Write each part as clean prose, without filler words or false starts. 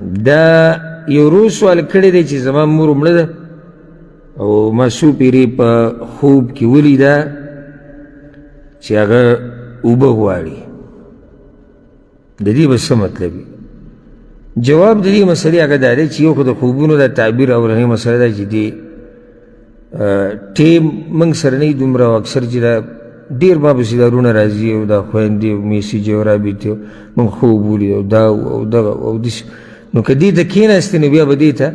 دا یو روز سوال کړی دی چې زما مور مړه ده او ما څو پیرې په خوب کې ولیده چې هغه اوبه غواړي. د دې به څه مطلب وي؟ جواب د دې مسلې هغه دا دی چې یو خو د خوبونو دا تعبیر اولنۍ مسله ده چې دې ټیم موږ سره نه وي دومره، او اکثر چې دا ډېر ما پسې دا رونه راځي او دا خویندې او میسېج او رابطې موږ خوب ولید او دا او دغه او داسې، نو که دې ته کښېناستې نو بیا به دې ته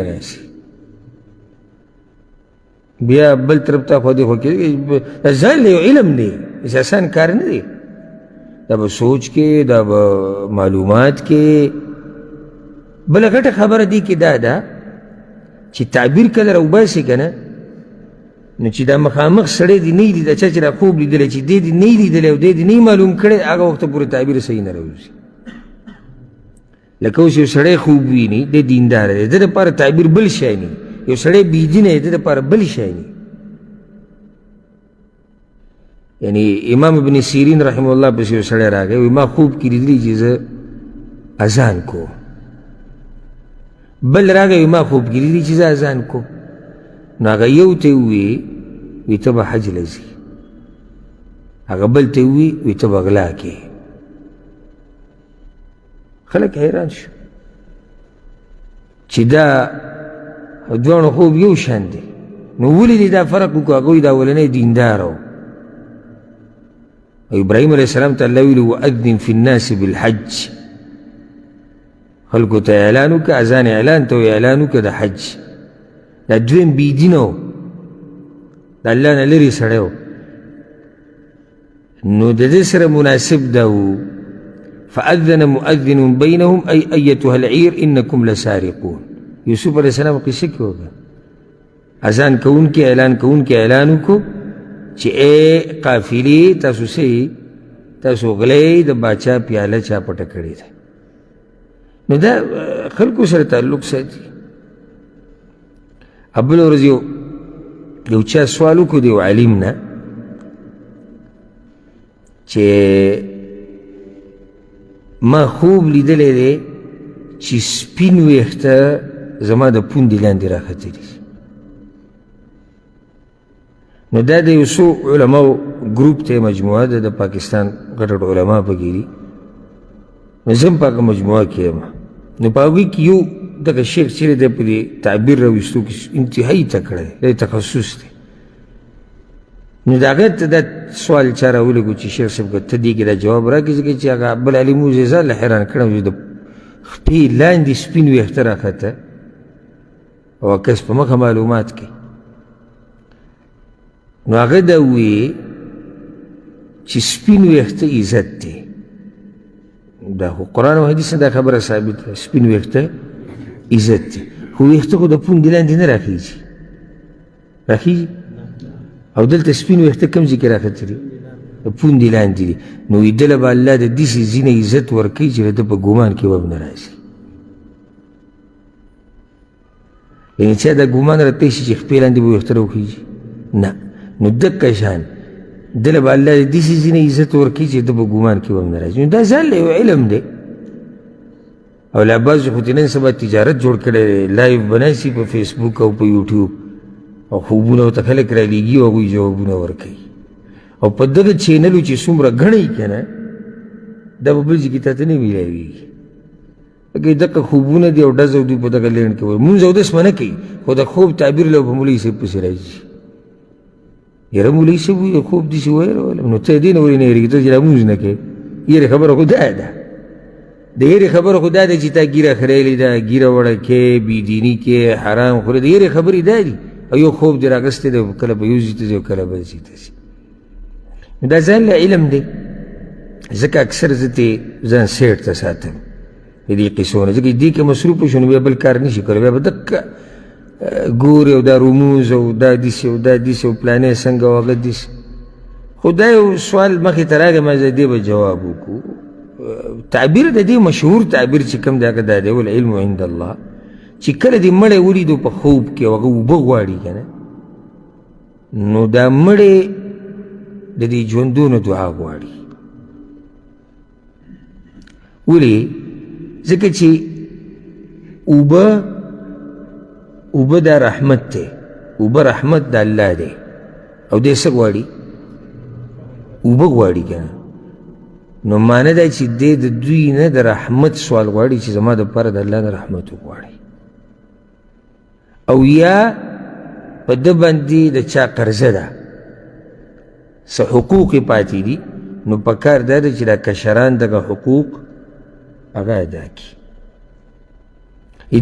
ناستې، بیا بل طرف ته خو دې خو کېږي ځان له یو علم دی، داسې اسان کار نه دی. دا به سوچ کې، دا به معلومات کې. بله غټه خبره دې کې دا ده چې تعبیر کله راوباسې که نه، نو چې دا مخامخ سړی دې نه وي لیدلی، چا چې را خوب لیدلی چې دې دې نه وي لیدلی او دې دې نه وي معلوم کړی، هغه وخته پورې تعبیر صحیح نه راوځي. لکه اوس یو سړی خوب ویني، دی دینداره دی، د دپاره تعبیر بل شی نه، یو سړی بېدینه دی، د دپاره بل شی نه. یعنی امام ابن سیرین رحمه الله پسې یو سړی راغی، وایي ما خوب کې لیدلی چې زه اذان کوم. بل راغی وایي ما خوب کې لیدلی چې زه اذان کوم. نو هغه یو ته ووایي وایي ته به حج له ځې، هغه بل ته ووایي وایي ته به غلا کوې. خلک حیران شو چې دا دواړو خوب یو شان دی، نو ولې دې دا فرق وکړو؟ هغوی دا اولنی دیندار و. ابراهیم علیه السلام ته الله ویلي وأذن فی الناس بالحج، خلکو ته اعلان وکړه، اذان اعلان ته اعلان وکړه د حج. دا دویم بېدینه و، د الله نه لرې سړی و، نو د دې سره مناسب دا و فأذن مؤذن بینهم ای ایتها العیر انکم لسارقون. یوسف علیه السلام قصه کې وکړه، اذان کوونکي اعلان کوونکي اعلان وکړو چې ای قافلې تاسو څه تاسو غلی د باچا پیاله چا پټه کړې ده. نو دا خلکو سره تعلق ساتي. بله ورځ یو چا سوال وکړو د یو عالم نه چې ما خوب لیدلی دی چې سپین ویښته زما د پوندې لاندې راختلي. نو دا د یو څو علماو ګروپ ته مجموعه ده، د پاکستان غټ غټ علما پکې دي، نو زه هم په هغه مجموعه کې یم. نو په هغوی کې یو دغه شیخ چې دی په دې تعبیر راویستو کې انتهایي تکړه دی، دی تخصص دی. نو د هغه ته دا سوال چا راولېږو چې شیخ صاحب که ته دې کې دا جواب راکړې، ځکه چې هغه بل عالم و زه ځان له حیران کړم چې د خپې لاندې سپین ویښته راښته او کس په مخه معلومات کوي. نو هغه دا ووایي چې سپین ویښته عزت دی. دا خو قرآن او حدیث نه دا خبره ثابت ده، سپین ویښته عزت دی. خو ویښته خو د پوندې لاندې نه راخیږي، راخیږي؟ او دلته سپین ویښته کوم ځای کې راختلي؟ د پوندې لاندې دي. نو وایي دله به الله د داسې ځینه عزت ورکوي چې د ده په ګمان کې به نه راځي. یعنې چا دا ګمان راتی شي چې خپې لاندې به ویښته راوخیږي؟ نه. نو دقه شان دله به الله د داسې ځینه عزت ورکوي چې د ده په ګمان کې به نه راځي. نو دا ځان له یو علم دی. او لا بعضو خو نن سبا تجارت جوړ کړی دی، لایف بناسي په فیسبوک او په یوټیوب، او خوبونه ورته خلک رالیږي او هغوی جوابونه ورکوي. او په دغه چینلو چې څومره ګڼئ که نه، دا به بل ځای کې تاته نه میلاویږي. لکه دغه خوبونه دي او ډز او دوی په دغه لینډ کې وایي مونځ اودس به نه کوي، خو د خوب تعبیر له په مولوي صاحب پسې راځي. یاره مولوي صاحب وایي خوب داسې ویلم، نو ته دې نه ولې نه یېرېږې؟ ته چې دا مونځ نه کوې. یېرې خبره خو دا ده، د یېرې خبره خو دا ده چې تا ګیره خریلې ده، ګیره وړه کې، بېدیني کې، حرام خورې، د یېرې خبرې دا دي. او یو خوب دې راغستی دی، کله به یو ځای ته ځي او کله بل ځای ته ځي. دا ځان له علم دی. ځکه اکثر زه ترې ځان سیټ ته ساتم د دې قصو نه، ځکه دې کې مصروف شو نو بیا بل کار نه شي کولی، بیا به دقه ګورې او دا رموز او دا داسې او دا داسې او پلانې څنګه او هغه داسې. خو دا یو سوال مخې ته راغی، ما زه دې به جواب وکړو. تعبیر د دې مشهور تعبیر چې کوم دی هغه دا دی والعلم عند الله، چې کله دې مړی ولیدو په خوب کې او هغه اوبه غواړي که نه، نو دا مړی د دې ژوندونو دعا غواړي. ولې؟ ځکه چې اوبه دا رحمت دی، اوبه رحمت د الله دی، او دی څه غواړي؟ اوبه غواړي که نه. نو معنی دا چې دی د دوی نه د رحمت سوال غواړي چې زما دپاره د الله نه رحمت وغواړي، او یا په ده باندې د چا قرضه ده، څه حقوق یې پاتې دي، نو پکار دا ده چې دا کشران دغه حقوق هغه ادا کړي.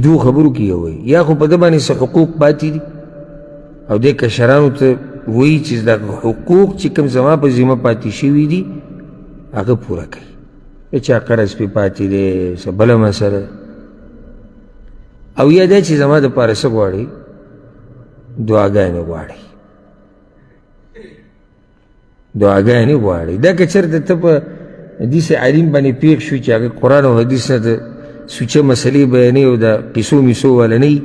دوو خبرو کې یو وایي، یا خو په ده باندې څه حقوق پاتې دي او دې کشرانو ته وایي چې دغه حقوق چې کوم زما په ذمه پاتې شوي دي هغه پوره کوي. د چا قرض پې پاتې دی، څه بله مسله، او یا دا چې زما دپاره څه غواړي؟ دعاګانې غواړي، دعاګانې غواړي. دا که چېرته ته په حدیث عالم باندې پېښ شو چې هغه قرآن او حدیث نه د سوچه مسلې بیانوي او د قیسو میسو والا نه وي،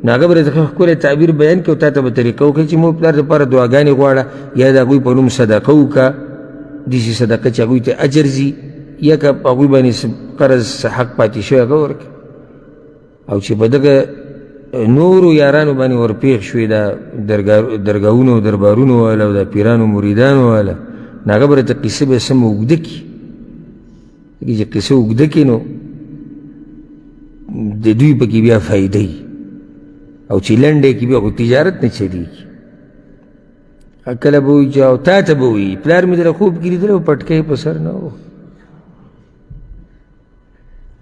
نو هغه به درته ښکلی تعبیر بیان کړي او تا ته به طریقه وکړي چې مور پلار دپاره دعاګانې غواړه، یا د هغوی په نوم صدقه وکړه، داسې صدقه چې هغوی ته اجر ځي، یا که په هغوی باندې قرض څه حق پاتې شوی هغه ورکړي. او چې په دغه نورو یارانو باندې ورپېښ شوې دا درګاهونو او دربارونو والا او دا پیرانو مریدانو والا، نو هغه به درته قصه به سمه اوږده کړي. چې قصه اوږده کړي نو د دوی پکې بیا فایده وي، او چې لنډی کې بیا خو تجارت نه چلېږي. کله به وایي چې او تا ته به وایي پلار مې دله خوب کې لیدلی و پټکی په سر نه و،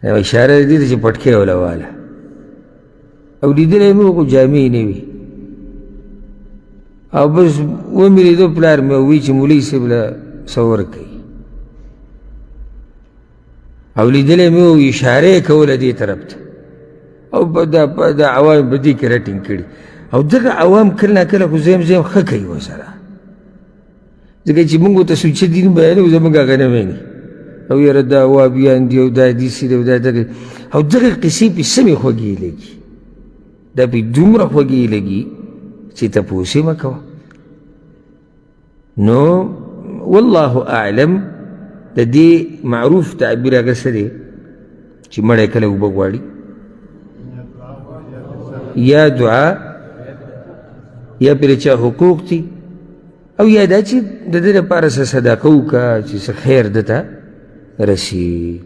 اشاره دې ته چې پټکی وله واله، او لیدلی مې و خو جامې یې نه وي، او بس ومې لیدو پلار مې وایي چې مولوي صاحب له څه ورکوي، او لیدلی مې و اشاره یې کوله دې طرف ته، او دا عوام په دې کې رټینګ کړي. او دغه عوام کله نه کله خو زیم ښه کوي ورسره، ځکه چې موږ ورته سوچه دین بیانوو زموږ هغه نه مني، او یاره دا وابیان دي او دا داسې دی او دا دغه، او دغه قصې پې سمې خوږې لګي، دا پې دومره خوږې لګي چې تپوس یې مه کوه. نو والله اعلم د دې معروف تعبیر هغه څه دی چې مړی کله اوبه غواړي، یا دعا، یا پرې چا حقوق دي، او یا دا چې د ده لپاره څه صدقه وکړه چې څه خیر ده ته رسي.